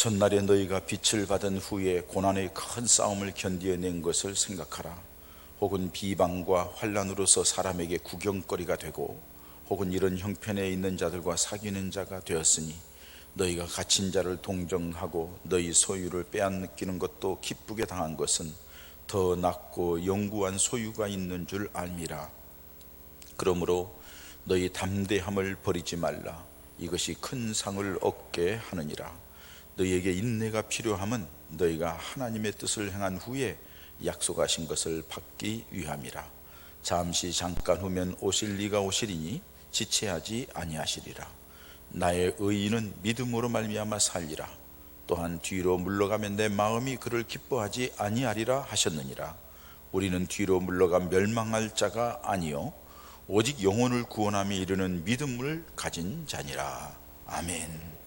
전날에 너희가 빛을 받은 후에 고난의 큰 싸움을 견디어낸 것을 생각하라. 혹은 비방과 환난으로서 사람에게 구경거리가 되고 혹은 이런 형편에 있는 자들과 사귀는 자가 되었으니 너희가 갇힌 자를 동정하고 너희 소유를 빼앗기는 것도 기쁘게 당한 것은 더 낫고 영구한 소유가 있는 줄 알미라. 그러므로 너희 담대함을 버리지 말라. 이것이 큰 상을 얻게 하느니라. 너희에게 인내가 필요함은 너희가 하나님의 뜻을 행한 후에 약속하신 것을 받기 위함이라. 잠깐 후면 오실 이가 오시리니 지체하지 아니하시리라. 나의 의인은 믿음으로 말미암아 살리라. 또한 뒤로 물러가면 내 마음이 그를 기뻐하지 아니하리라 하셨느니라. 우리는 뒤로 물러가 멸망할 자가 아니요 오직 영혼을 구원함에 이르는 믿음을 가진 자니라. 아멘.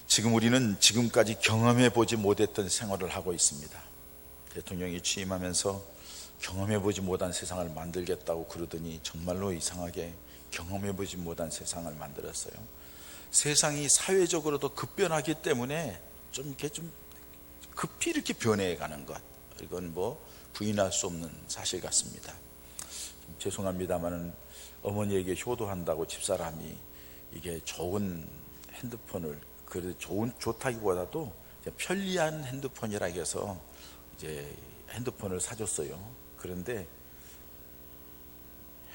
지금 우리는 지금까지 경험해 보지 못했던 생활을 하고 있습니다. 대통령이 취임하면서 경험해 보지 못한 세상을 만들겠다고 그러더니 정말로 이상하게 경험해 보지 못한 세상을 만들었어요. 세상이 사회적으로도 급변하기 때문에 좀 급히 이렇게 변해 가는 것, 이건 부인할 수 없는 사실 같습니다. 죄송합니다만은 어머니에게 효도한다고 집사람이 이게 좋은 핸드폰을, 좋다기보다도 편리한 핸드폰이라 해서 이제 핸드폰을 사줬어요. 그런데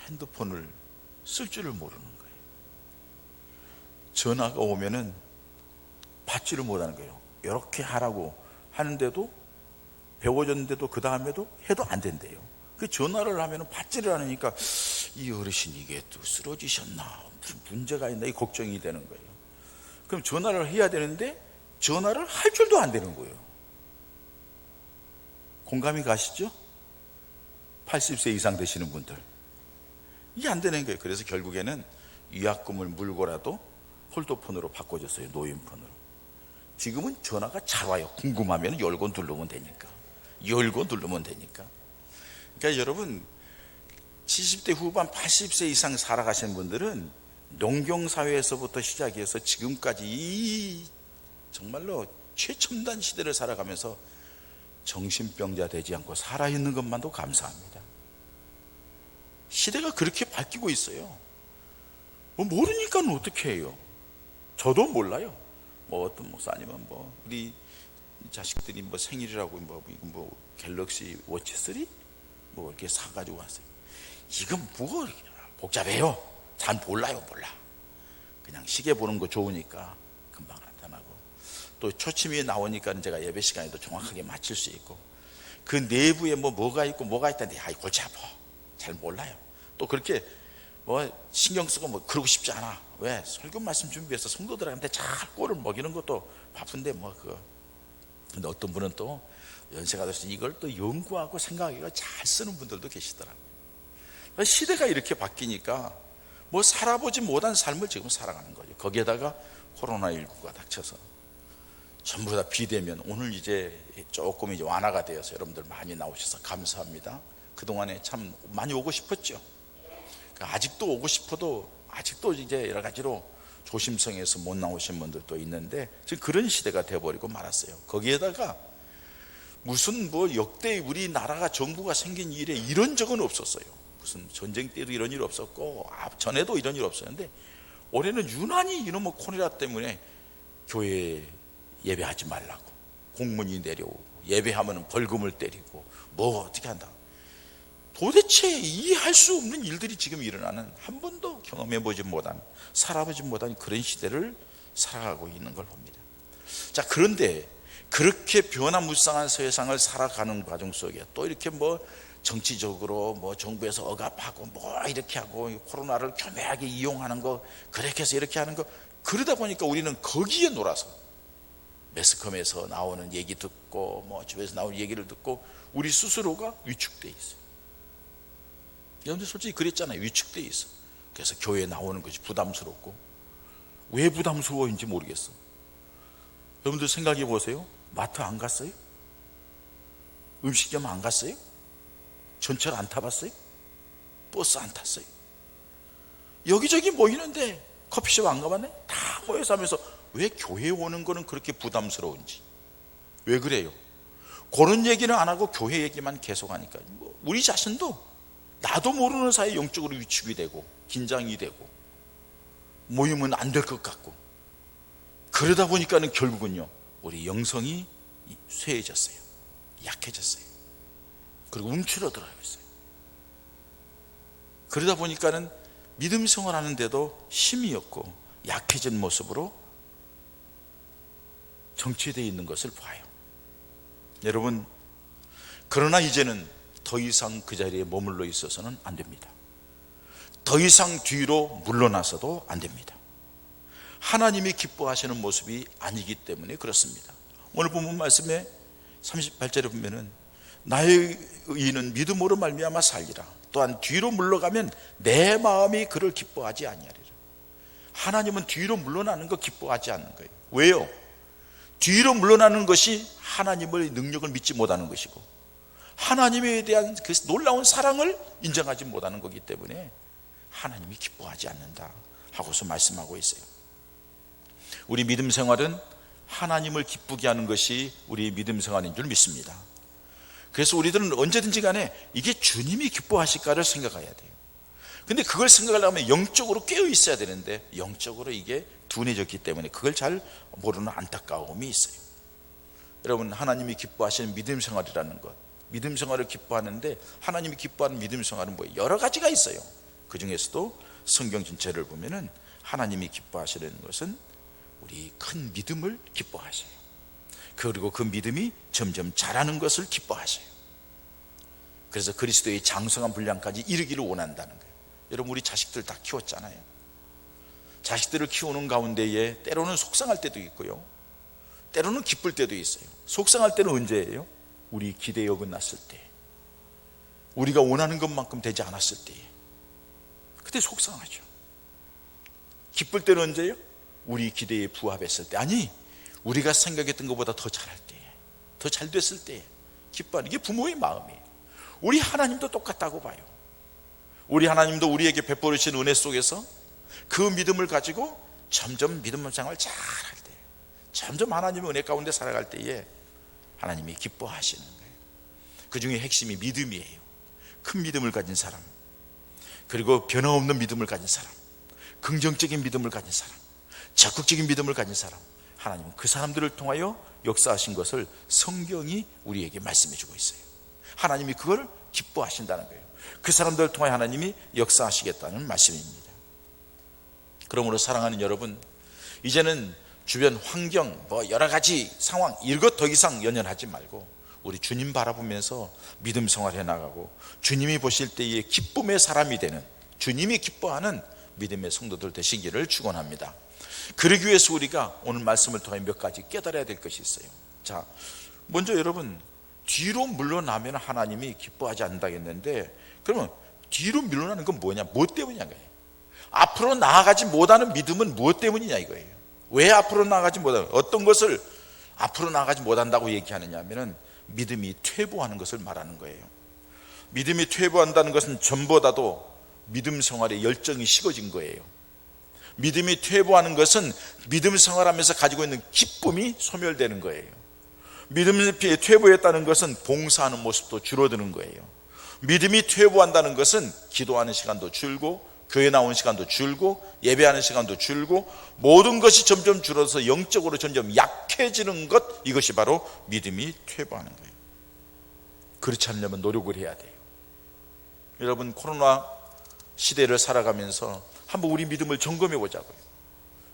핸드폰을 쓸 줄을 모르는 거예요. 전화가 오면은 받지를 못하는 거예요. 이렇게 하라고 하는데도, 배워줬는데도 그 다음에도 해도 안 된대요. 그 전화를 하면은 받지를 않으니까 이 어르신 이게 또 쓰러지셨나, 무슨 문제가 있나, 이 걱정이 되는 거예요. 그럼 전화를 해야 되는데 전화를 할 줄도 안 되는 거예요. 공감이 가시죠? 80세 이상 되시는 분들, 이게 안 되는 거예요. 그래서 결국에는 위약금을 물고라도 폴더폰으로 바꿔줬어요. 노인폰으로. 지금은 전화가 잘 와요. 궁금하면 열고 누르면 되니까. 그러니까 여러분, 70대 후반 80세 이상 살아가신 분들은 농경사회에서부터 시작해서 지금까지 이 정말로 최첨단 시대를 살아가면서 정신병자 되지 않고 살아있는 것만도 감사합니다. 시대가 그렇게 바뀌고 있어요. 모르니까 어떻게 해요? 저도 몰라요. 어떤 목사님은 우리 자식들이 생일이라고 갤럭시 워치 3 이렇게 사가지고 왔어요. 이건 복잡해요. 잘 몰라. 그냥 시계 보는 거 좋으니까 금방 나타나고, 또 초침이 나오니까 제가 예배 시간에도 정확하게 맞출 수 있고, 그 내부에 뭐가 있고 뭐가 있다는데 골치 아파. 잘 몰라요. 또 그렇게 신경 쓰고 그러고 싶지 않아. 왜? 설교 말씀 준비해서 성도들한테 잘 꼴을 먹이는 것도 바쁜데 근데 어떤 분은 또 연세가 돼서 이걸 또 연구하고 생각하기가 잘 쓰는 분들도 계시더라고요. 시대가 이렇게 바뀌니까 살아보지 못한 삶을 지금 살아가는 거죠. 거기에다가 코로나19가 닥쳐서 전부 다 비대면. 오늘 이제 조금 완화가 되어서 여러분들 많이 나오셔서 감사합니다. 그동안에 참 많이 오고 싶었죠. 아직도 오고 싶어도 아직도 이제 여러 가지로 조심성에서 못 나오신 분들도 있는데 지금 그런 시대가 되어버리고 말았어요. 거기에다가 무슨 역대 우리나라가 정부가 생긴 이래 이런 적은 없었어요. 무슨 전쟁 때도 이런 일 없었고 전에도 이런 일 없었는데 올해는 유난히 이놈의 코로나 때문에 교회 예배하지 말라고 공문이 내려오고, 예배하면 벌금을 때리고 어떻게 한다. 도대체 이해할 수 없는 일들이 지금 일어나는, 한 번도 경험해보지 못한, 살아보지 못한 그런 시대를 살아가고 있는 걸 봅니다. 자, 그런데 그렇게 변화무쌍한 세상을 살아가는 과정 속에 또 이렇게 정치적으로 정부에서 억압하고 이렇게 하고 코로나를 교묘하게 이용하는 거, 그렇게 해서 이렇게 하는 거, 그러다 보니까 우리는 거기에 놀아서 매스컴에서 나오는 얘기 듣고 집에서 나오는 얘기를 듣고 우리 스스로가 위축돼 있어요. 여러분들 솔직히 그랬잖아요. 위축돼 있어. 그래서 교회에 나오는 것이 부담스럽고, 왜 부담스러워인지 모르겠어. 여러분들 생각해 보세요. 마트 안 갔어요? 음식점 안 갔어요? 전철 안 타봤어요? 버스 안 탔어요? 여기저기 모이는데 커피숍 안 가봤네? 다 모여서 하면서 왜 교회에 오는 거는 그렇게 부담스러운지, 왜 그래요? 그런 얘기는 안 하고 교회 얘기만 계속하니까 우리 자신도 나도 모르는 사이에 영적으로 위축이 되고 긴장이 되고 모이면 안 될 것 같고, 그러다 보니까는 결국은요 우리 영성이 쇠해졌어요. 약해졌어요. 그리고 움츠러들어요. 그러다 보니까는 믿음 생활하는데도 힘이 없고 약해진 모습으로 정체되어 있는 것을 봐요. 여러분, 그러나 이제는 더 이상 그 자리에 머물러 있어서는 안 됩니다. 더 이상 뒤로 물러나서도 안 됩니다. 하나님이 기뻐하시는 모습이 아니기 때문에 그렇습니다. 오늘 본문 말씀에 38절에 보면은 나의 의인은 믿음으로 말미암아 살리라. 또한 뒤로 물러가면 내 마음이 그를 기뻐하지 아니하리라. 하나님은 뒤로 물러나는 거 기뻐하지 않는 거예요. 왜요? 뒤로 물러나는 것이 하나님의 능력을 믿지 못하는 것이고 하나님에 대한 그 놀라운 사랑을 인정하지 못하는 거기 때문에 하나님이 기뻐하지 않는다 하고서 말씀하고 있어요. 우리 믿음 생활은 하나님을 기쁘게 하는 것이 우리 믿음 생활인 줄 믿습니다. 그래서 우리들은 언제든지 간에 이게 주님이 기뻐하실까를 생각해야 돼요. 근데 그걸 생각하려면 영적으로 깨어 있어야 되는데 영적으로 이게 둔해졌기 때문에 그걸 잘 모르는 안타까움이 있어요. 여러분, 하나님이 기뻐하시는 믿음 생활이라는 것, 믿음 생활을 기뻐하는데 하나님이 기뻐하는 믿음 생활은 뭐예요? 여러 가지가 있어요. 그 중에서도 성경 전체를 보면은 하나님이 기뻐하시는 것은 우리 큰 믿음을 기뻐하셔요. 그리고 그 믿음이 점점 자라는 것을 기뻐하셔요. 그래서 그리스도의 장성한 분량까지 이르기를 원한다는 거예요. 여러분, 우리 자식들 다 키웠잖아요. 자식들을 키우는 가운데에 때로는 속상할 때도 있고요, 때로는 기쁠 때도 있어요. 속상할 때는 언제예요? 우리 기대에 어긋났을 때, 우리가 원하는 것만큼 되지 않았을 때에, 그때 속상하죠. 기쁠 때는 언제예요? 우리 기대에 부합했을 때, 아니 우리가 생각했던 것보다 더 잘할 때, 더 잘 됐을 때 기뻐하는 게 부모의 마음이에요. 우리 하나님도 똑같다고 봐요. 우리 하나님도 우리에게 베풀으신 은혜 속에서 그 믿음을 가지고 점점 믿음 생활 잘할 때, 점점 하나님의 은혜 가운데 살아갈 때에 하나님이 기뻐하시는 거예요. 그 중에 핵심이 믿음이에요. 큰 믿음을 가진 사람, 그리고 변함없는 믿음을 가진 사람, 긍정적인 믿음을 가진 사람, 적극적인 믿음을 가진 사람, 하나님은 그 사람들을 통하여 역사하신 것을 성경이 우리에게 말씀해 주고 있어요. 하나님이 그걸 기뻐하신다는 거예요. 그 사람들을 통하여 하나님이 역사하시겠다는 말씀입니다. 그러므로 사랑하는 여러분, 이제는 주변 환경, 여러 가지 상황, 이것 더 이상 연연하지 말고 우리 주님 바라보면서 믿음 생활해 나가고 주님이 보실 때의 기쁨의 사람이 되는, 주님이 기뻐하는 믿음의 성도들 되시기를 축원합니다. 그러기 위해서 우리가 오늘 말씀을 통해 몇 가지 깨달아야 될 것이 있어요. 자, 먼저 여러분, 뒤로 물러나면 하나님이 기뻐하지 않는다겠는데, 그러면 뒤로 물러나는 건 뭐냐? 무엇 때문이냐 거예요. 앞으로 나아가지 못하는 믿음은 무엇 때문이냐 이거예요. 왜 앞으로 나아가지 못하는, 어떤 것을 앞으로 나아가지 못한다고 얘기하느냐 하면은 믿음이 퇴보하는 것을 말하는 거예요. 믿음이 퇴보한다는 것은 전보다도 믿음 생활에 열정이 식어진 거예요. 믿음이 퇴보하는 것은 믿음 생활하면서 가지고 있는 기쁨이 소멸되는 거예요. 믿음이 퇴보했다는 것은 봉사하는 모습도 줄어드는 거예요. 믿음이 퇴보한다는 것은 기도하는 시간도 줄고 교회 나오는 시간도 줄고 예배하는 시간도 줄고 모든 것이 점점 줄어서 영적으로 점점 약해지는 것, 이것이 바로 믿음이 퇴보하는 거예요. 그렇지 않으려면 노력을 해야 돼요. 여러분, 코로나 시대를 살아가면서 한번 우리 믿음을 점검해 보자고요.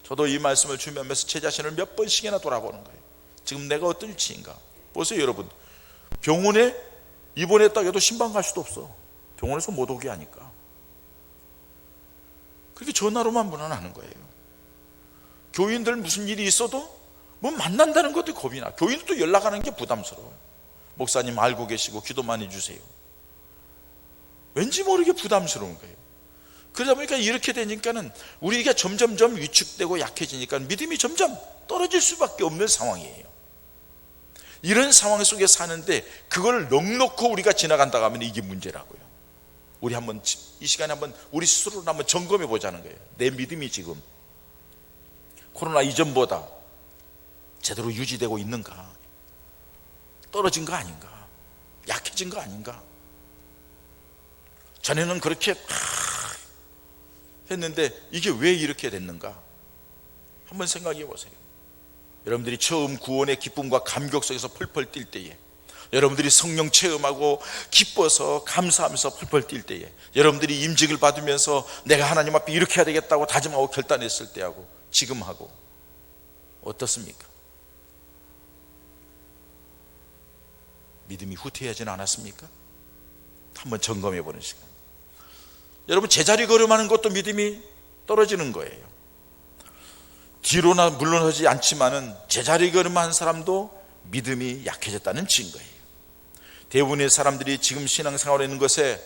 저도 이 말씀을 준비하면서 제 자신을 몇 번씩이나 돌아보는 거예요. 지금 내가 어떤 위치인가. 보세요 여러분, 병원에 입원했다 해도 신방 갈 수도 없어. 병원에서 못 오게 하니까. 그렇게 전화로만 문안하는 거예요. 교인들 무슨 일이 있어도 뭐 만난다는 것도 겁이 나. 교인들도 연락하는 게 부담스러워요. 목사님 알고 계시고 기도만 해주세요. 왠지 모르게 부담스러운 거예요. 그러다 보니까 이렇게 되니까는 우리가 점점점 위축되고 약해지니까 믿음이 점점 떨어질 수밖에 없는 상황이에요. 이런 상황 속에 사는데 그걸 넉넉히 우리가 지나간다고 하면 이게 문제라고요. 우리 한번 이 시간에 한번 우리 스스로를 한번 점검해 보자는 거예요. 내 믿음이 지금 코로나 이전보다 제대로 유지되고 있는가? 떨어진 거 아닌가? 약해진 거 아닌가? 전에는 그렇게 했는데 이게 왜 이렇게 됐는가? 한번 생각해 보세요. 여러분들이 처음 구원의 기쁨과 감격 속에서 펄펄 뛸 때에, 여러분들이 성령 체험하고 기뻐서 감사하면서 펄펄 뛸 때에, 여러분들이 임직을 받으면서 내가 하나님 앞에 이렇게 해야 되겠다고 다짐하고 결단했을 때하고 지금하고 어떻습니까? 믿음이 후퇴하지는 않았습니까? 한번 점검해 보는 시간. 여러분, 제자리 걸음하는 것도 믿음이 떨어지는 거예요. 뒤로나 물러나지 않지만은 제자리 걸음하는 사람도 믿음이 약해졌다는 증거예요. 대부분의 사람들이 지금 신앙생활에 있는 것에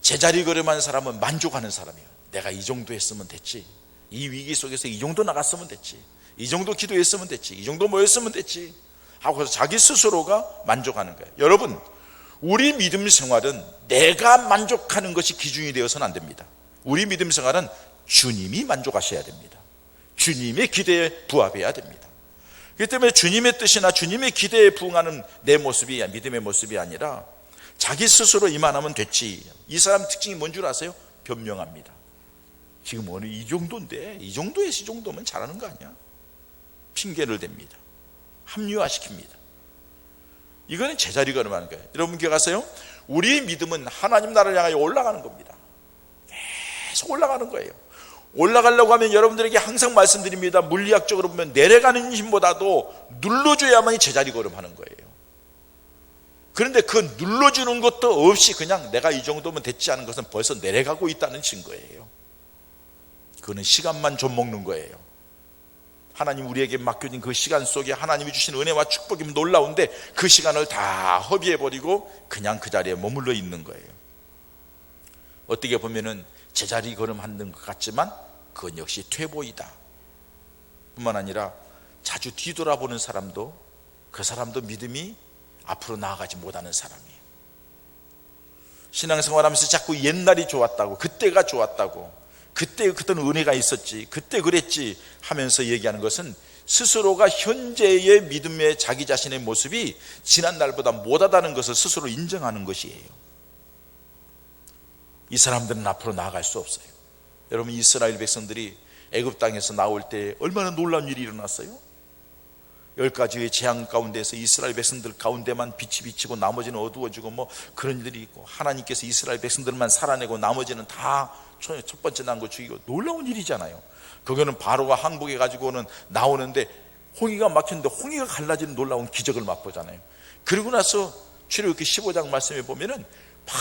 제자리 걸음하는 사람은 만족하는 사람이에요. 내가 이 정도 했으면 됐지, 이 위기 속에서 이 정도 나갔으면 됐지, 이 정도 기도했으면 됐지, 이 정도 모였으면 됐지 하고서 자기 스스로가 만족하는 거예요. 여러분, 우리 믿음 생활은 내가 만족하는 것이 기준이 되어서는 안 됩니다. 우리 믿음 생활은 주님이 만족하셔야 됩니다. 주님의 기대에 부합해야 됩니다. 그렇기 때문에 주님의 뜻이나 주님의 기대에 부응하는 내 모습이, 믿음의 모습이 아니라 자기 스스로 이만하면 됐지. 이 사람 특징이 뭔 줄 아세요? 변명합니다. 지금 어느 이 정도인데, 이 정도에서 이 정도면 잘하는 거 아니야? 핑계를 댑니다. 합리화시킵니다. 이거는 제자리 걸음하는 거예요. 여러분 기억하세요? 우리의 믿음은 하나님 나라를 향하여 올라가는 겁니다. 계속 올라가는 거예요. 올라가려고 하면 여러분들에게 항상 말씀드립니다. 물리학적으로 보면 내려가는 힘보다도 눌러줘야만이 제자리 걸음하는 거예요. 그런데 그 눌러주는 것도 없이 그냥 내가 이 정도면 됐지 않은 것은 벌써 내려가고 있다는 증거예요. 그거는 시간만 좀 먹는 거예요. 하나님 우리에게 맡겨진 그 시간 속에 하나님이 주신 은혜와 축복이 놀라운데 그 시간을 다 허비해버리고 그냥 그 자리에 머물러 있는 거예요. 어떻게 보면은 제자리 걸음하는 것 같지만 그건 역시 퇴보이다. 뿐만 아니라 자주 뒤돌아보는 사람도, 그 사람도 믿음이 앞으로 나아가지 못하는 사람이에요. 신앙생활하면서 자꾸 옛날이 좋았다고, 그때가 좋았다고, 그때 그때는 은혜가 있었지, 그때 그랬지 하면서 얘기하는 것은 스스로가 현재의 믿음의 자기 자신의 모습이 지난날보다 못하다는 것을 스스로 인정하는 것이에요. 이 사람들은 앞으로 나아갈 수 없어요. 여러분, 이스라엘 백성들이 애굽 땅에서 나올 때 얼마나 놀라운 일이 일어났어요? 10가지의 재앙 가운데서 이스라엘 백성들 가운데만 빛이 비치고 나머지는 어두워지고 뭐 그런 일들이 있고, 하나님께서 이스라엘 백성들만 살아내고 나머지는 다 첫 번째 난 거 죽이고, 놀라운 일이잖아요. 그거는 바로가 항복해 가지고는 나오는데 홍해가 막혔는데 홍해가 갈라지는 놀라운 기적을 맛보잖아요. 그리고 나서 출애굽기 15장 말씀에 보면은 막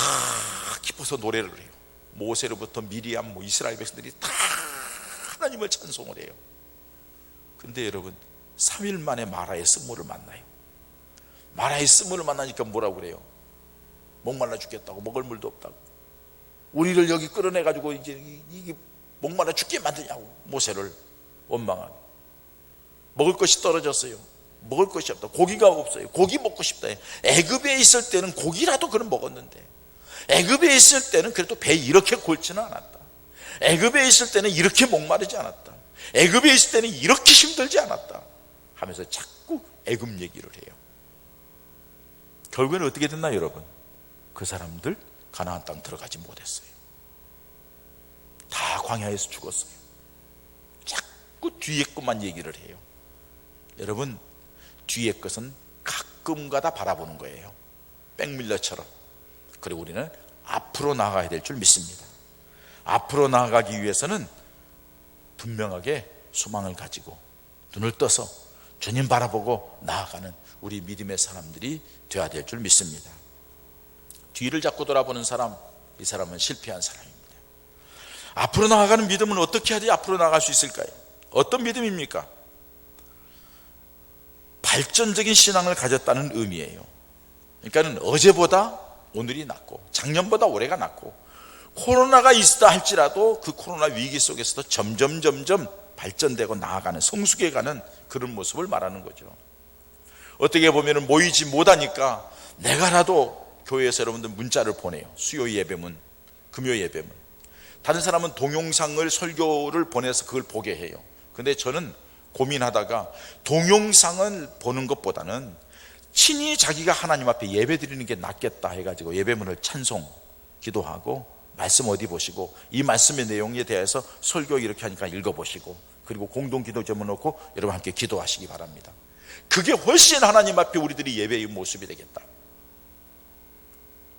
기뻐서 노래를 해요. 모세로부터 미리암, 이스라엘 백성들이 다 하나님을 찬송을 해요. 근데 여러분, 3일 만에 마라의 쓴물을 만나요. 마라의 쓴물을 만나니까 뭐라고 그래요? 목말라 죽겠다고, 먹을 물도 없다고, 우리를 여기 끌어내가지고 이제 이게 목말라 죽게 만드냐고 모세를 원망하고, 먹을 것이 떨어졌어요. 먹을 것이 없다. 고기가 없어요. 고기 먹고 싶다. 애굽에 있을 때는 고기라도 그럼 먹었는데, 애굽에 있을 때는 그래도 배 이렇게 골지는 않았다. 애굽에 있을 때는 이렇게 목마르지 않았다. 애굽에 있을 때는 이렇게 힘들지 않았다 하면서 자꾸 애굽 얘기를 해요. 결국에는 어떻게 됐나 여러분? 그 사람들 가나안 땅 들어가지 못했어요. 다 광야에서 죽었어요. 자꾸 뒤에 것만 얘기를 해요. 여러분, 뒤에 것은 가끔가다 바라보는 거예요. 백밀러처럼. 그리고 우리는 앞으로 나아가야 될 줄 믿습니다. 앞으로 나아가기 위해서는 분명하게 소망을 가지고 눈을 떠서 주님 바라보고 나아가는 우리 믿음의 사람들이 되어야 될 줄 믿습니다. 뒤를 자꾸 돌아보는 사람, 이 사람은 실패한 사람입니다. 앞으로 나아가는 믿음은 어떻게 해야지 앞으로 나아갈 수 있을까요? 어떤 믿음입니까? 발전적인 신앙을 가졌다는 의미예요. 그러니까 어제보다 오늘이 낫고 작년보다 올해가 낫고, 코로나가 있다 할지라도 그 코로나 위기 속에서도 점점 발전되고 나아가는, 성숙해가는 그런 모습을 말하는 거죠. 어떻게 보면 모이지 못하니까 내가라도 교회에서 여러분들 문자를 보내요. 수요 예배문, 금요 예배문. 다른 사람은 동영상을 설교를 보내서 그걸 보게 해요. 근데 저는 고민하다가 동영상을 보는 것보다는 친히 자기가 하나님 앞에 예배 드리는 게 낫겠다 해가지고 예배문을 찬송 기도하고 말씀 어디 보시고 이 말씀의 내용에 대해서 설교 이렇게 하니까 읽어보시고 그리고 공동 기도 제목 놓고 여러분 함께 기도하시기 바랍니다. 그게 훨씬 하나님 앞에 우리들이 예배의 모습이 되겠다.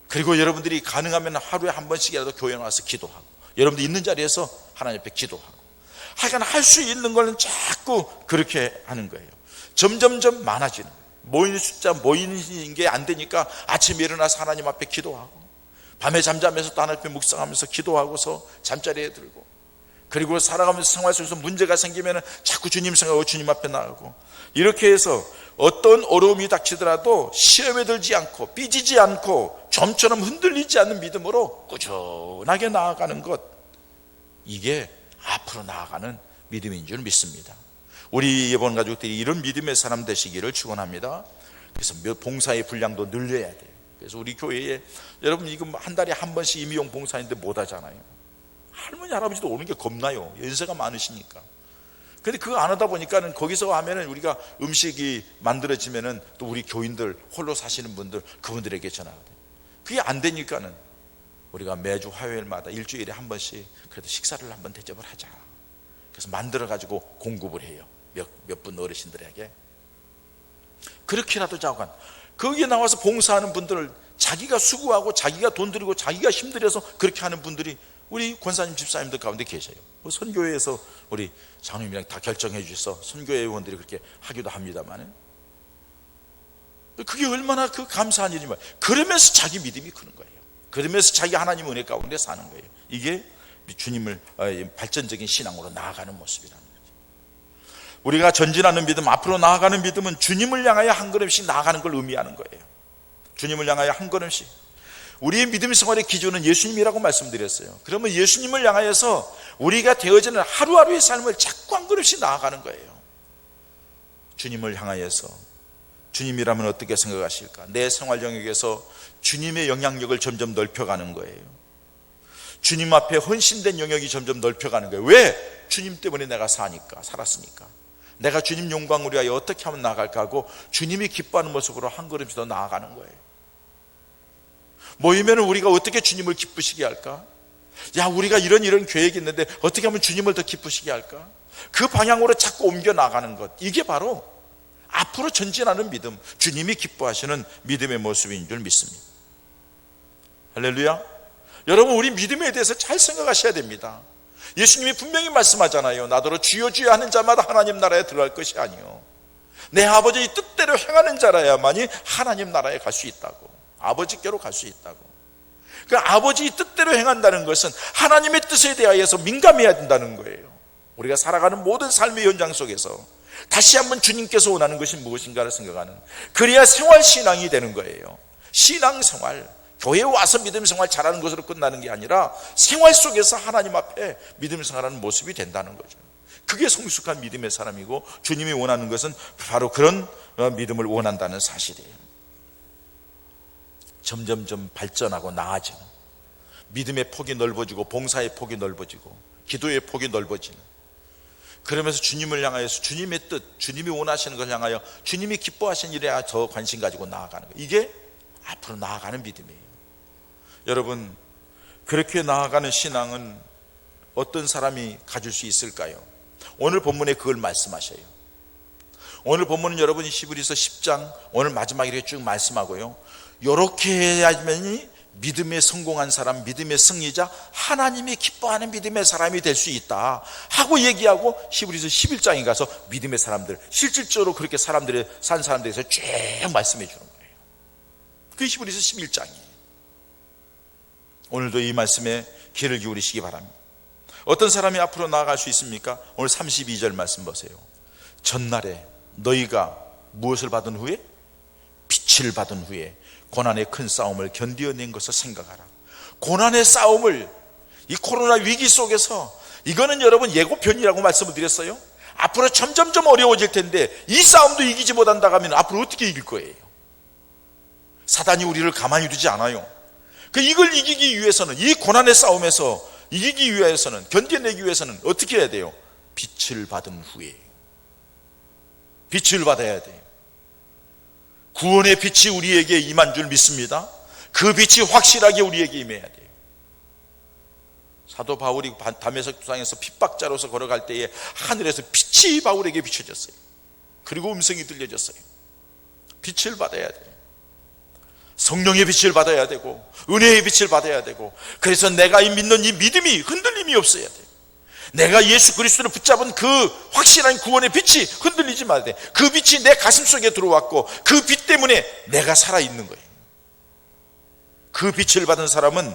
그리고 여러분들이 가능하면 하루에 한 번씩이라도 교회 나와서 기도하고 여러분들 있는 자리에서 하나님 앞에 기도하고 하여간 할 수 있는 거는 자꾸 그렇게 하는 거예요. 점점점 많아지는 거예요. 모이는 숫자 모이는 게 안 되니까 아침에 일어나서 하나님 앞에 기도하고 밤에 잠자면서 또 하나님 앞에 묵상하면서 기도하고서 잠자리에 들고 그리고 살아가면서 생활 속에서 문제가 생기면 자꾸 주님 생각하고 주님 앞에 나가고 이렇게 해서 어떤 어려움이 닥치더라도 시험에 들지 않고 삐지지 않고 점처럼 흔들리지 않는 믿음으로 꾸준하게 나아가는 것, 이게 앞으로 나아가는 믿음인 줄 믿습니다. 우리 예본 가족들이 이런 믿음의 사람 되시기를 축원합니다. 그래서 봉사의 분량도 늘려야 돼요. 그래서 우리 교회에 여러분 이거 한 달에 한 번씩 임의용 봉사인데 못 하잖아요. 할머니 할아버지도 오는 게 겁나요. 연세가 많으시니까. 근데 그거 안 하다 보니까는 거기서 하면은 우리가 음식이 만들어지면은 또 우리 교인들 홀로 사시는 분들 그분들에게 전화가 돼요. 그게 안 되니까는 우리가 매주 화요일마다 일주일에 한 번씩 그래도 식사를 한번 대접을 하자. 그래서 만들어 가지고 공급을 해요. 몇 분 어르신들에게. 그렇게라도 자관. 거기에 나와서 봉사하는 분들을 자기가 수고하고 자기가 돈 들이고 자기가 힘들여서 그렇게 하는 분들이 우리 권사님 집사님들 가운데 계셔요. 선교회에서 우리 장로님이랑 다 결정해 주셔서 선교회 의원들이 그렇게 하기도 합니다만 그게 얼마나 그 감사한 일이면 그러면서 자기 믿음이 크는 거예요. 그러면서 자기가 하나님 은혜 가운데 사는 거예요. 이게 주님을 발전적인 신앙으로 나아가는 모습이라는 거죠. 우리가 전진하는 믿음, 앞으로 나아가는 믿음은 주님을 향하여 한 걸음씩 나아가는 걸 의미하는 거예요. 주님을 향하여 한 걸음씩. 우리의 믿음 생활의 기준은 예수님이라고 말씀드렸어요. 그러면 예수님을 향하여서 우리가 되어지는 하루하루의 삶을 자꾸 한 걸음씩 나아가는 거예요. 주님을 향하여서. 주님이라면 어떻게 생각하실까? 내 생활 영역에서 주님의 영향력을 점점 넓혀가는 거예요. 주님 앞에 헌신된 영역이 점점 넓혀가는 거예요. 왜? 주님 때문에 내가 사니까, 살았으니까. 내가 주님 영광을 위하여 어떻게 하면 나아갈까 하고 주님이 기뻐하는 모습으로 한 걸음씩 더 나아가는 거예요. 모이면 우리가 어떻게 주님을 기쁘시게 할까? 야, 우리가 이런 계획이 있는데 어떻게 하면 주님을 더 기쁘시게 할까? 그 방향으로 자꾸 옮겨 나가는 것, 이게 바로 앞으로 전진하는 믿음, 주님이 기뻐하시는 믿음의 모습인 줄 믿습니다. 할렐루야. 여러분, 우리 믿음에 대해서 잘 생각하셔야 됩니다. 예수님이 분명히 말씀하잖아요. 나더러 주여 주여 하는 자마다 하나님 나라에 들어갈 것이 아니요 내 아버지의 뜻대로 행하는 자라야만이 하나님 나라에 갈 수 있다고, 아버지께로 갈 수 있다고. 그 아버지의 뜻대로 행한다는 것은 하나님의 뜻에 대하여서 민감해야 된다는 거예요. 우리가 살아가는 모든 삶의 현장 속에서 다시 한번 주님께서 원하는 것이 무엇인가를 생각하는, 그래야 생활신앙이 되는 거예요. 신앙생활, 교회에 와서 믿음생활 잘하는 것으로 끝나는 게 아니라 생활 속에서 하나님 앞에 믿음생활하는 모습이 된다는 거죠. 그게 성숙한 믿음의 사람이고 주님이 원하는 것은 바로 그런 믿음을 원한다는 사실이에요. 점점점 발전하고 나아지는, 믿음의 폭이 넓어지고 봉사의 폭이 넓어지고 기도의 폭이 넓어지는, 그러면서 주님을 향하여서 주님의 뜻, 주님이 원하시는 걸 향하여 주님이 기뻐하시는 일에 더 관심 가지고 나아가는 거예요. 이게 앞으로 나아가는 믿음이에요. 여러분, 그렇게 나아가는 신앙은 어떤 사람이 가질 수 있을까요? 오늘 본문에 그걸 말씀하셔요. 오늘 본문은 여러분이 히브리서 10장 오늘 마지막에 이렇게 쭉 말씀하고요, 이렇게 해야만이 믿음에 성공한 사람, 믿음의 승리자, 하나님이 기뻐하는 믿음의 사람이 될 수 있다 하고 얘기하고 히브리서 11장에 가서 믿음의 사람들, 실질적으로 그렇게 사람들이 산 사람들에 대해서 쭉 말씀해 주는 거예요. 그게 히브리서 11장이에요. 오늘도 이 말씀에 귀를 기울이시기 바랍니다. 어떤 사람이 앞으로 나아갈 수 있습니까? 오늘 32절 말씀 보세요. 전날에 너희가 무엇을 받은 후에? 빛을 받은 후에 고난의 큰 싸움을 견디어낸 것을 생각하라. 고난의 싸움을, 이 코로나 위기 속에서, 이거는 여러분 예고편이라고 말씀을 드렸어요. 앞으로 점점점 어려워질 텐데 이 싸움도 이기지 못한다고 하면 앞으로 어떻게 이길 거예요? 사단이 우리를 가만히 두지 않아요. 이걸 이기기 위해서는, 이 고난의 싸움에서 이기기 위해서는, 견뎌내기 위해서는 어떻게 해야 돼요? 빛을 받은 후에. 빛을 받아야 돼요. 구원의 빛이 우리에게 임한 줄 믿습니다. 그 빛이 확실하게 우리에게 임해야 돼요. 사도 바울이 다메섹 도상에서 핍박자로서 걸어갈 때에 하늘에서 빛이 바울에게 비춰졌어요. 그리고 음성이 들려졌어요. 빛을 받아야 돼요. 성령의 빛을 받아야 되고 은혜의 빛을 받아야 되고, 그래서 내가 믿는 이 믿음이 흔들림이 없어야 돼요. 내가 예수 그리스도를 붙잡은 그 확실한 구원의 빛이 흔들리지 말아야 돼. 그 빛이 내 가슴 속에 들어왔고 그 빛 때문에 내가 살아있는 거예요. 그 빛을 받은 사람은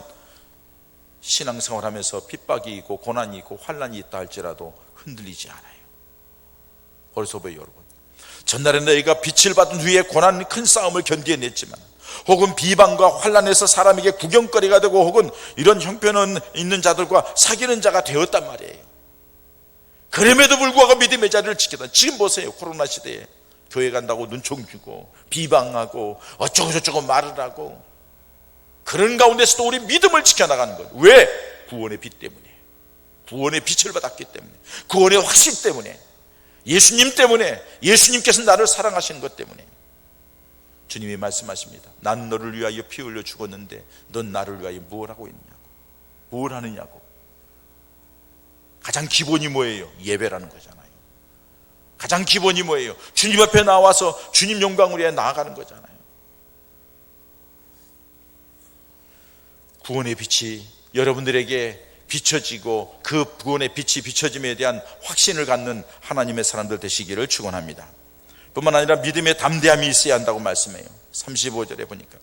신앙생활하면서 핍박이 있고 고난이 있고 환난이 있다 할지라도 흔들리지 않아요. 벌써 보여 여러분, 전날에 너희가 빛을 받은 후에 고난 큰 싸움을 견디어냈지만, 혹은 비방과 환난에서 사람에게 구경거리가 되고 혹은 이런 형편 있는 자들과 사귀는 자가 되었단 말이에요. 그럼에도 불구하고 믿음의 자리를 지켰다. 지금 보세요. 코로나 시대에 교회 간다고 눈총 주고 비방하고 어쩌고저쩌고 말을 하고, 그런 가운데서도 우리 믿음을 지켜나가는 것. 왜? 구원의 빛 때문에, 구원의 빛을 받았기 때문에, 구원의 확신 때문에, 예수님 때문에, 예수님께서 나를 사랑하시는 것 때문에. 주님이 말씀하십니다. 난 너를 위하여 피 흘려 죽었는데 넌 나를 위하여 무엇 하고 있느냐고. 뭘 하느냐고. 가장 기본이 뭐예요? 예배라는 거잖아요. 가장 기본이 뭐예요? 주님 앞에 나와서 주님 영광을 위해 나아가는 거잖아요. 구원의 빛이 여러분들에게 비춰지고 그 구원의 빛이 비춰짐에 대한 확신을 갖는 하나님의 사람들 되시기를 축원합니다. 뿐만 아니라 믿음의 담대함이 있어야 한다고 말씀해요. 35절에 보니까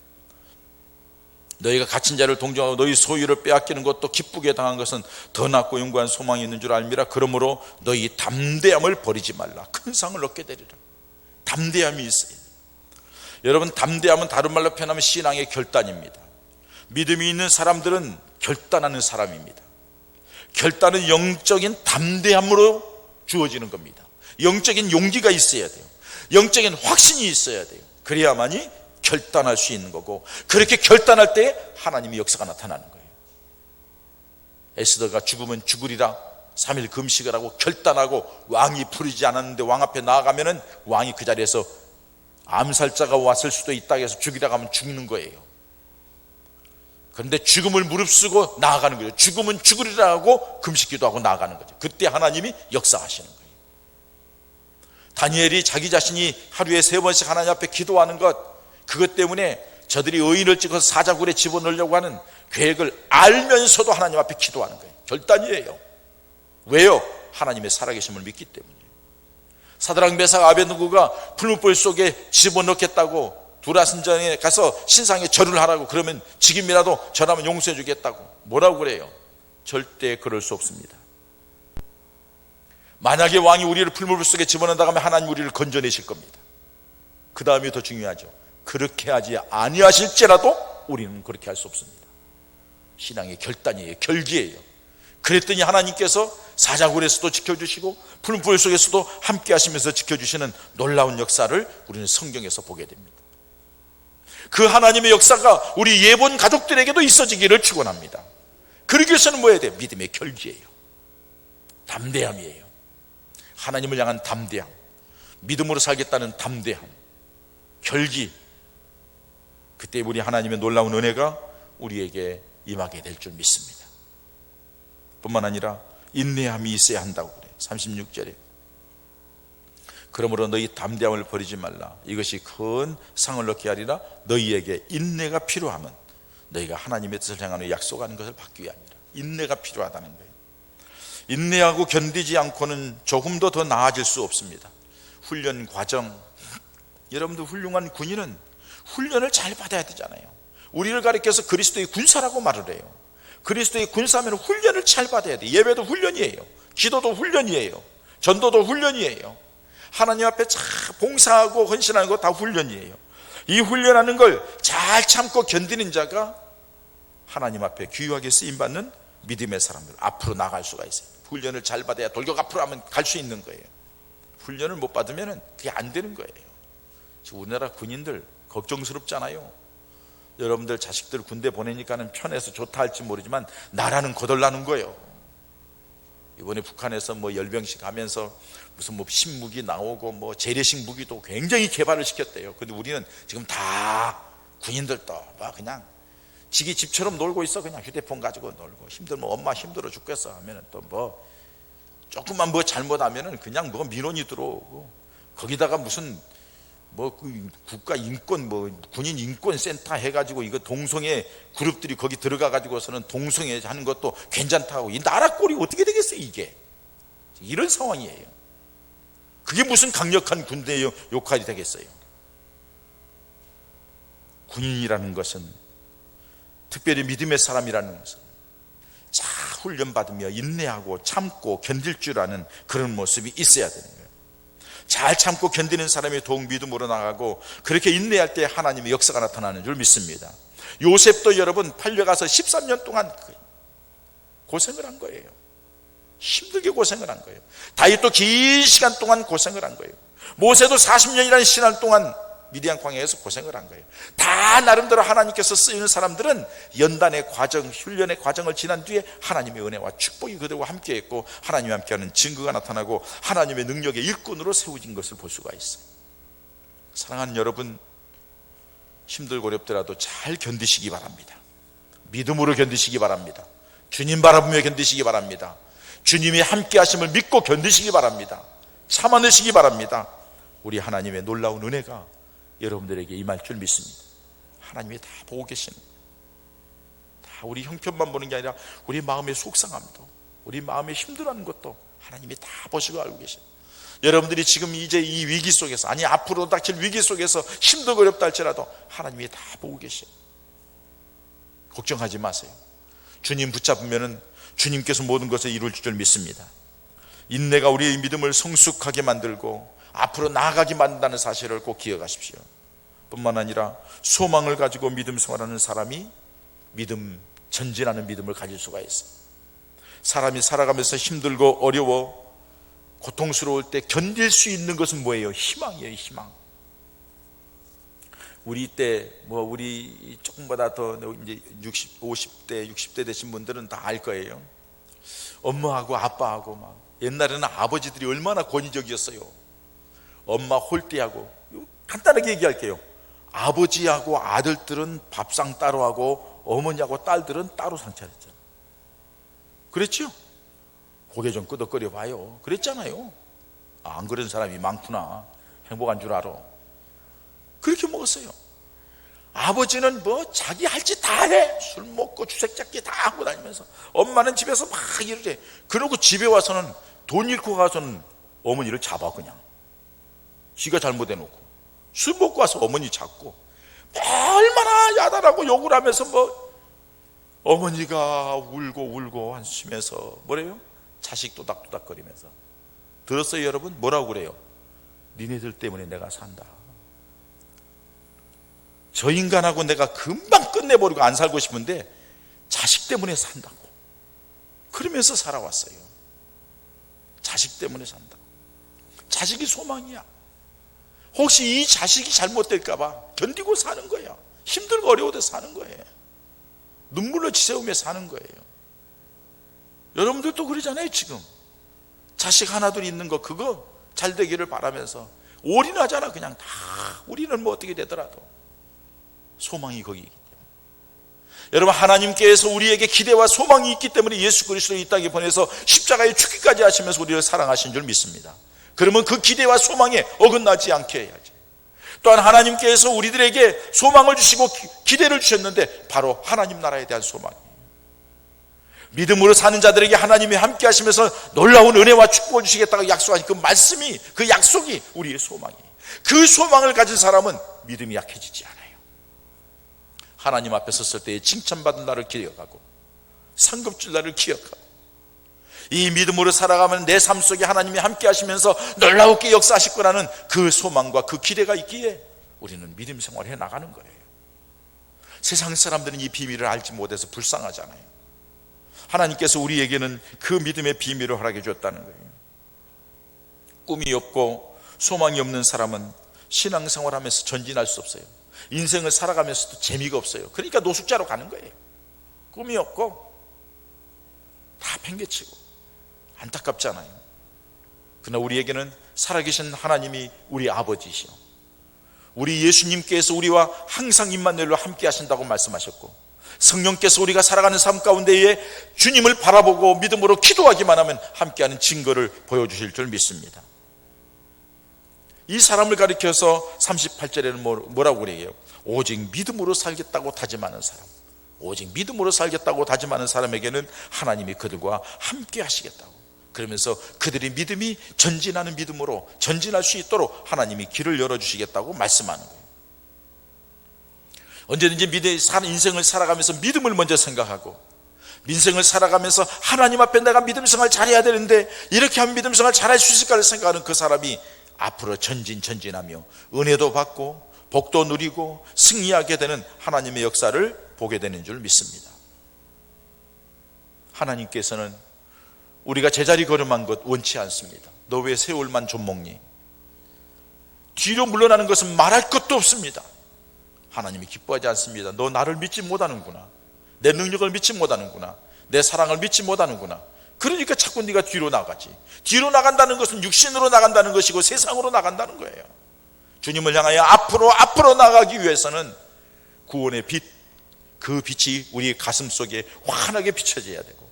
너희가 갇힌 자를 동정하고 너희 소유를 빼앗기는 것도 기쁘게 당한 것은 더 낫고 영구한 소망이 있는 줄 알미라. 그러므로 너희 담대함을 버리지 말라. 큰 상을 얻게 되리라. 담대함이 있어요. 여러분, 담대함은 다른 말로 표현하면 신앙의 결단입니다. 믿음이 있는 사람들은 결단하는 사람입니다. 결단은 영적인 담대함으로 주어지는 겁니다. 영적인 용기가 있어야 돼요. 영적인 확신이 있어야 돼요. 그래야만이 결단할 수 있는 거고, 그렇게 결단할 때 하나님의 역사가 나타나는 거예요. 에스더가 죽으면 죽으리라 3일 금식을 하고 결단하고 왕이 부르지 않았는데 왕 앞에 나아가면은 왕이 그 자리에서 암살자가 왔을 수도 있다 해서 죽이라고 하면 죽는 거예요. 그런데 죽음을 무릅쓰고 나아가는 거죠. 죽으면 죽으리라 하고 금식기도 하고 나아가는 거죠. 그때 하나님이 역사하시는 거예요. 다니엘이 자기 자신이 하루에 3번씩 하나님 앞에 기도하는 것, 그것 때문에 저들이 의인을 찍어서 사자굴에 집어넣으려고 하는 계획을 알면서도 하나님 앞에 기도하는 거예요. 결단이에요. 왜요? 하나님의 살아계심을 믿기 때문에. 사드락 메삭 아베드고가 풀무불 속에 집어넣겠다고 두라신전에 가서 신상에 절을 하라고 그러면 지금이라도 절하면 용서해 주겠다고 뭐라고 그래요? 절대 그럴 수 없습니다. 만약에 왕이 우리를 풀무불 속에 집어넣는다고 하면 하나님 우리를 건져내실 겁니다. 그 다음이 더 중요하죠. 그렇게 하지 아니하실지라도 우리는 그렇게 할 수 없습니다. 신앙의 결단이에요. 결기예요. 그랬더니 하나님께서 사자굴에서도 지켜주시고 풀무불 속에서도 함께 하시면서 지켜주시는 놀라운 역사를 우리는 성경에서 보게 됩니다. 그 하나님의 역사가 우리 예본 가족들에게도 있어지기를 축원합니다. 그러기 위해서는 뭐 해야 돼요? 믿음의 결기예요. 담대함이에요. 하나님을 향한 담대함, 믿음으로 살겠다는 담대함, 결기. 그때 우리 하나님의 놀라운 은혜가 우리에게 임하게 될 줄 믿습니다. 뿐만 아니라 인내함이 있어야 한다고 그래요. 36절에 그러므로 너희 담대함을 버리지 말라. 이것이 큰 상을 얻게 하리라. 너희에게 인내가 필요하면 너희가 하나님의 뜻을 향하는 약속하는 것을 받기 위함이라. 인내가 필요하다는 거예요. 인내하고 견디지 않고는 조금도 더 나아질 수 없습니다. 훈련 과정, 여러분들 훌륭한 군인은 훈련을 잘 받아야 되잖아요. 우리를 가리켜서 그리스도의 군사라고 말을 해요. 그리스도의 군사면 훈련을 잘 받아야 돼요. 예배도 훈련이에요. 기도도 훈련이에요. 전도도 훈련이에요. 하나님 앞에 잘 봉사하고 헌신하는 거 다 훈련이에요. 이 훈련하는 걸 잘 참고 견디는 자가 하나님 앞에 귀하게 쓰임받는 믿음의 사람들, 앞으로 나갈 수가 있어요. 훈련을 잘 받아야 돌격 앞으로 하면 갈 수 있는 거예요. 훈련을 못 받으면 그게 안 되는 거예요. 지금 우리나라 군인들 걱정스럽잖아요. 여러분들 자식들 군대 보내니까는 편해서 좋다 할지 모르지만 나라는 거덜나는 거예요. 이번에 북한에서 뭐 열병식 하면서 무슨 뭐 신무기 나오고 뭐 재래식 무기도 굉장히 개발을 시켰대요. 근데 우리는 지금 다 군인들도 뭐 그냥 지기 집처럼 놀고 있어. 그냥 휴대폰 가지고 놀고, 힘들면 엄마 힘들어 죽겠어 하면은 또 뭐 조금만 뭐 잘못하면은 그냥 뭐 민원이 들어오고, 거기다가 무슨 뭐 국가 인권 뭐 군인 인권 센터 해가지고 이거 동성애 그룹들이 거기 들어가 가지고서는 동성애 하는 것도 괜찮다고. 이 나라 꼴이 어떻게 되겠어요 이게. 이런 상황이에요. 그게 무슨 강력한 군대의 역할이 되겠어요. 군인이라는 것은, 특별히 믿음의 사람이라는 것은 잘 훈련받으며 인내하고 참고 견딜 줄 아는 그런 모습이 있어야 되는 거예요. 잘 참고 견디는 사람이 더욱 믿음으로 나가고, 그렇게 인내할 때 하나님의 역사가 나타나는 줄 믿습니다. 요셉도 여러분 팔려가서 13년 동안 고생을 한 거예요. 힘들게 고생을 한 거예요. 다윗도 긴 시간 동안 고생을 한 거예요. 모세도 40년이라는 시간 동안 미디안 광야에서 고생을 한 거예요. 다 나름대로 하나님께서 쓰이는 사람들은 연단의 과정, 훈련의 과정을 지난 뒤에 하나님의 은혜와 축복이 그들과 함께했고, 하나님과 함께하는 증거가 나타나고 하나님의 능력의 일꾼으로 세워진 것을 볼 수가 있어요. 사랑하는 여러분, 힘들고 어렵더라도 잘 견디시기 바랍니다. 믿음으로 견디시기 바랍니다. 주님 바라보며 견디시기 바랍니다. 주님이 함께 하심을 믿고 견디시기 바랍니다. 참아내시기 바랍니다. 우리 하나님의 놀라운 은혜가 여러분들에게 임할 줄 믿습니다. 하나님이 다 보고 계시는, 다 우리 형편만 보는 게 아니라 우리 마음의 속상함도, 우리 마음의 힘들어하는 것도 하나님이 다 보시고 알고 계십니다. 여러분들이 지금 이제 이 위기 속에서, 아니 앞으로 닥칠 위기 속에서 힘들고 어렵다 할지라도 하나님이 다 보고 계셔요. 걱정하지 마세요. 주님 붙잡으면은 주님께서 모든 것을 이룰 줄 믿습니다. 인내가 우리의 믿음을 성숙하게 만들고 앞으로 나아가게 만든다는 사실을 꼭 기억하십시오. 뿐만 아니라 소망을 가지고 믿음 생활하는 사람이 전진하는 믿음을 가질 수가 있어요. 사람이 살아가면서 힘들고 어려워 고통스러울 때 견딜 수 있는 것은 뭐예요? 희망이에요. 희망. 우리 때 우리 조금보다 더 이제 50대 60대 되신 분들은 다 알 거예요. 엄마하고 아빠하고 막 옛날에는 아버지들이 얼마나 권위적이었어요. 엄마 홀대하고, 간단하게 얘기할게요. 아버지하고 아들들은 밥상 따로 하고 어머니하고 딸들은 따로 상차렸잖아요. 그랬죠? 고개 좀 끄덕거려 봐요. 그랬잖아요. 안 그런 사람이 많구나. 행복한 줄 알아. 그렇게 먹었어요. 아버지는 자기 할 짓 다 해. 술 먹고 주색 잡기 다 하고 다니면서, 엄마는 집에서 막 일을 해. 그러고 집에 와서는 돈 잃고 가서는 어머니를 잡아. 그냥 지가 잘못해놓고 술 먹고 와서 어머니 잡고, 얼마나 야단하고 욕을 하면서 어머니가 울고 한숨에서 뭐래요? 자식 도닥도닥거리면서. 들었어요 여러분? 뭐라고 그래요? 니네들 때문에 내가 산다. 저 인간하고 내가 금방 끝내버리고 안 살고 싶은데 자식 때문에 산다고. 그러면서 살아왔어요. 자식 때문에 산다. 자식이 소망이야. 혹시 이 자식이 잘못될까 봐 견디고 사는 거야. 힘들고 어려워도 사는 거예요. 눈물로 지새우며 사는 거예요. 여러분들도 그러잖아요. 지금 자식 하나둘 있는 거, 그거 잘 되기를 바라면서 올인하잖아. 그냥 다. 우리는 어떻게 되더라도 소망이 거기 있기 때문에. 여러분, 하나님께서 우리에게 기대와 소망이 있기 때문에 예수 그리스도를 이 땅에 보내서 십자가에 죽기까지 하시면서 우리를 사랑하신 줄 믿습니다. 그러면 그 기대와 소망에 어긋나지 않게 해야지. 또한 하나님께서 우리들에게 소망을 주시고 기대를 주셨는데 바로 하나님 나라에 대한 소망이에요. 믿음으로 사는 자들에게 하나님이 함께 하시면서 놀라운 은혜와 축복을 주시겠다고 약속하신 그 말씀이, 그 약속이 우리의 소망이에요. 그 소망을 가진 사람은 믿음이 약해지지 않아요. 하나님 앞에 섰을 때에 칭찬받은 날을 기억하고 상급줄 날을 기억하고, 이 믿음으로 살아가면 내 삶 속에 하나님이 함께 하시면서 놀라우게 역사하실 거라는 그 소망과 그 기대가 있기에 우리는 믿음 생활을 해나가는 거예요. 세상 사람들은 이 비밀을 알지 못해서 불쌍하잖아요. 하나님께서 우리에게는 그 믿음의 비밀을 허락해 줬다는 거예요. 꿈이 없고 소망이 없는 사람은 신앙생활 하면서 전진할 수 없어요. 인생을 살아가면서도 재미가 없어요. 그러니까 노숙자로 가는 거예요. 꿈이 없고 다 팽개치고 안타깝잖아요. 그러나 우리에게는 살아계신 하나님이 우리 아버지시오, 우리 예수님께서 우리와 항상 임마누엘로 함께 하신다고 말씀하셨고, 성령께서 우리가 살아가는 삶 가운데에 주님을 바라보고 믿음으로 기도하기만 하면 함께하는 증거를 보여주실 줄 믿습니다. 이 사람을 가리켜서 38절에는 뭐라고 그래요? 오직 믿음으로 살겠다고 다짐하는 사람, 오직 믿음으로 살겠다고 다짐하는 사람에게는 하나님이 그들과 함께 하시겠다고, 그러면서 그들의 믿음이 전진하는 믿음으로 전진할 수 있도록 하나님이 길을 열어주시겠다고 말씀하는 거예요. 언제든지 인생을 살아가면서 믿음을 먼저 생각하고, 인생을 살아가면서 하나님 앞에 내가 믿음 생활 잘해야 되는데 이렇게 하면 믿음 생활 잘할 수 있을까를 생각하는 그 사람이 앞으로 전진하며 은혜도 받고 복도 누리고 승리하게 되는 하나님의 역사를 보게 되는 줄 믿습니다. 하나님께서는 우리가 제자리 걸음한 것 원치 않습니다. 너 왜 세월만 좀 먹니? 뒤로 물러나는 것은 말할 것도 없습니다. 하나님이 기뻐하지 않습니다. 너 나를 믿지 못하는구나, 내 능력을 믿지 못하는구나, 내 사랑을 믿지 못하는구나. 그러니까 자꾸 네가 뒤로 나가지. 뒤로 나간다는 것은 육신으로 나간다는 것이고 세상으로 나간다는 거예요. 주님을 향하여 앞으로 나가기 위해서는 구원의 빛, 그 빛이 우리 가슴 속에 환하게 비춰져야 되고,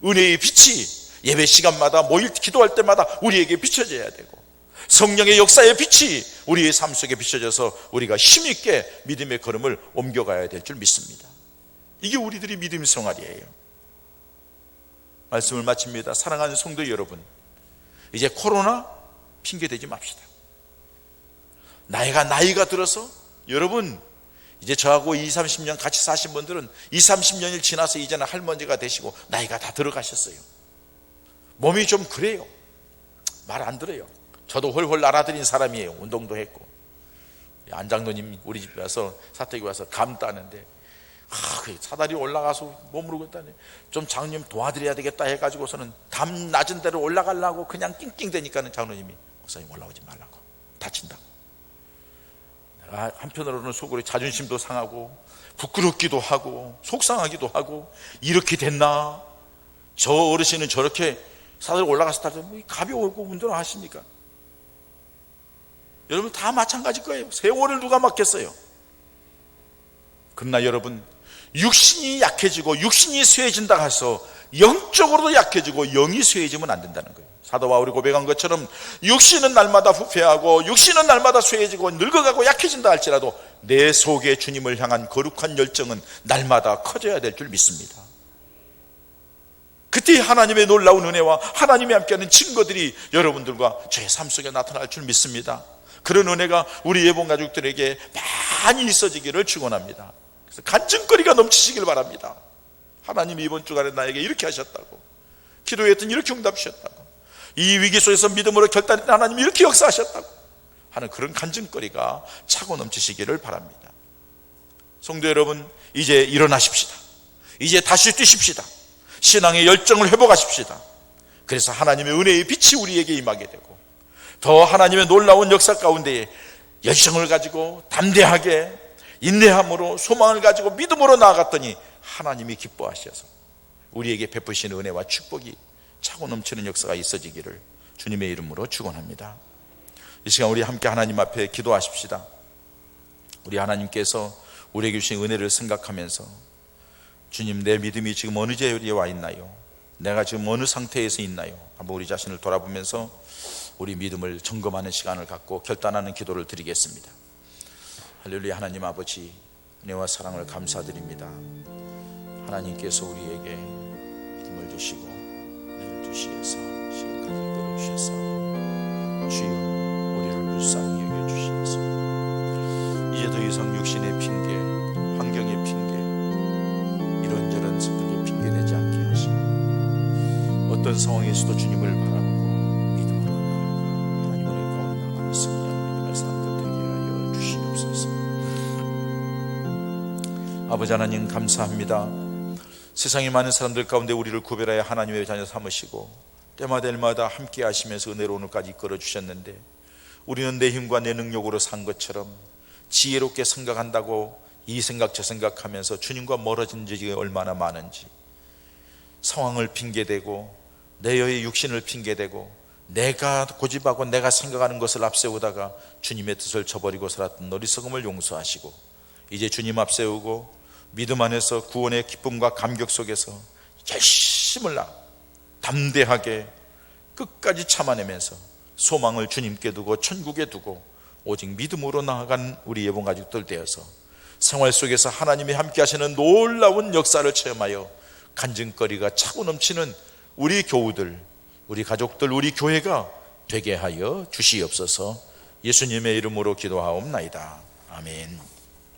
은혜의 빛이 예배 시간마다 모일 기도할 때마다 우리에게 비춰져야 되고, 성령의 역사의 빛이 우리의 삶 속에 비춰져서 우리가 힘있게 믿음의 걸음을 옮겨가야 될 줄 믿습니다. 이게 우리들이 믿음 생활이에요. 말씀을 마칩니다. 사랑하는 성도 여러분, 이제 코로나 핑계대지 맙시다. 나이가 들어서, 여러분 이제 저하고 20, 30년 같이 사신 분들은 20, 30년이 지나서 이제는 할머니가 되시고 나이가 다 들어가셨어요. 몸이 좀 그래요. 말 안 들어요. 저도 홀홀 날아다닌 사람이에요. 운동도 했고. 안장로님 우리 집에 와서 사택에 와서 감 따는데 그 사다리 올라가서 머무르고 있다니, 좀 장로님 도와드려야 되겠다 해가지고서는 담 낮은 데로 올라가려고 그냥 낑낑대니까는 장로님이 목사님 올라오지 말라고, 다친다고. 내가 한편으로는 속으로 자존심도 상하고 부끄럽기도 하고 속상하기도 하고, 이렇게 됐나? 저 어르신은 저렇게 사다리 올라가서 타도 가벼우고 운동을 하십니까? 여러분 다 마찬가지일 거예요. 세월을 누가 막겠어요? 그러나 여러분, 육신이 약해지고 육신이 쇠해진다 해서 영적으로도 약해지고 영이 쇠해지면 안 된다는 거예요. 사도 바울이 고백한 것처럼 육신은 날마다 부패하고 육신은 날마다 쇠해지고 늙어가고 약해진다 할지라도 내 속에 주님을 향한 거룩한 열정은 날마다 커져야 될 줄 믿습니다. 그때 하나님의 놀라운 은혜와 하나님이 함께하는 증거들이 여러분들과 제 삶 속에 나타날 줄 믿습니다. 그런 은혜가 우리 예봉 가족들에게 많이 있어지기를 축원합니다. 그래서 간증거리가 넘치시길 바랍니다. 하나님이 이번 주간에 나에게 이렇게 하셨다고, 기도했더니 이렇게 응답하셨다고, 이 위기 속에서 믿음으로 결단했던 하나님이 이렇게 역사하셨다고 하는 그런 간증거리가 차고 넘치시기를 바랍니다. 성도 여러분, 이제 일어나십시다. 이제 다시 뛰십시다. 신앙의 열정을 회복하십시다. 그래서 하나님의 은혜의 빛이 우리에게 임하게 되고, 더 하나님의 놀라운 역사 가운데에 열정을 가지고 담대하게 인내함으로 소망을 가지고 믿음으로 나아갔더니 하나님이 기뻐하셔서 우리에게 베푸시는 은혜와 축복이 차고 넘치는 역사가 있어지기를 주님의 이름으로 축원합니다. 이 시간 우리 함께 하나님 앞에 기도하십시다. 우리 하나님께서 우리에게 주신 은혜를 생각하면서, 주님, 내 믿음이 지금 어느 자리에 와 있나요? 내가 지금 어느 상태에서 있나요? 한번 우리 자신을 돌아보면서 우리 믿음을 점검하는 시간을 갖고 결단하는 기도를 드리겠습니다. 할렐루야. 하나님 아버지, 은혜와 사랑을 감사드립니다. 하나님께서 우리에게 믿음을 주시고 은혜를 주시어서 지금까지 이끌어주셨사 주여, 우리를 불쌍히 여겨주시면서 이제 더 이상 육신의 핑계, 환경의 핑계, 이런저런 성격의 핑계 내지 않게 하시고, 어떤 상황에서도 주님을 바라보고 믿음으로 나아가 하나님 은혜 가운데 나가는 승리하는 믿음의 사람들 되게 하여 주시옵소서. 아버지 하나님 감사합니다. 세상에 많은 사람들 가운데 우리를 구별하여 하나님의 자녀 삼으시고 때마다 함께 하시면서 은혜로 오늘까지 이끌어 주셨는데, 우리는 내 힘과 내 능력으로 산 것처럼 지혜롭게 생각한다고 이 생각 저 생각하면서 주님과 멀어진 적이 얼마나 많은지, 상황을 핑계대고 내의 육신을 핑계대고 내가 고집하고 내가 생각하는 것을 앞세우다가 주님의 뜻을 저버리고 살았던 어리석음을 용서하시고 이제 주님 앞세우고 믿음 안에서 구원의 기쁨과 감격 속에서 결심을 담대하게 끝까지 참아내면서 소망을 주님께 두고 천국에 두고 오직 믿음으로 나아간 우리 예봉 가족들 되어서 생활 속에서 하나님이 함께 하시는 놀라운 역사를 체험하여 간증거리가 차고 넘치는 우리 교우들, 우리 가족들, 우리 교회가 되게 하여 주시옵소서. 예수님의 이름으로 기도하옵나이다. 아멘.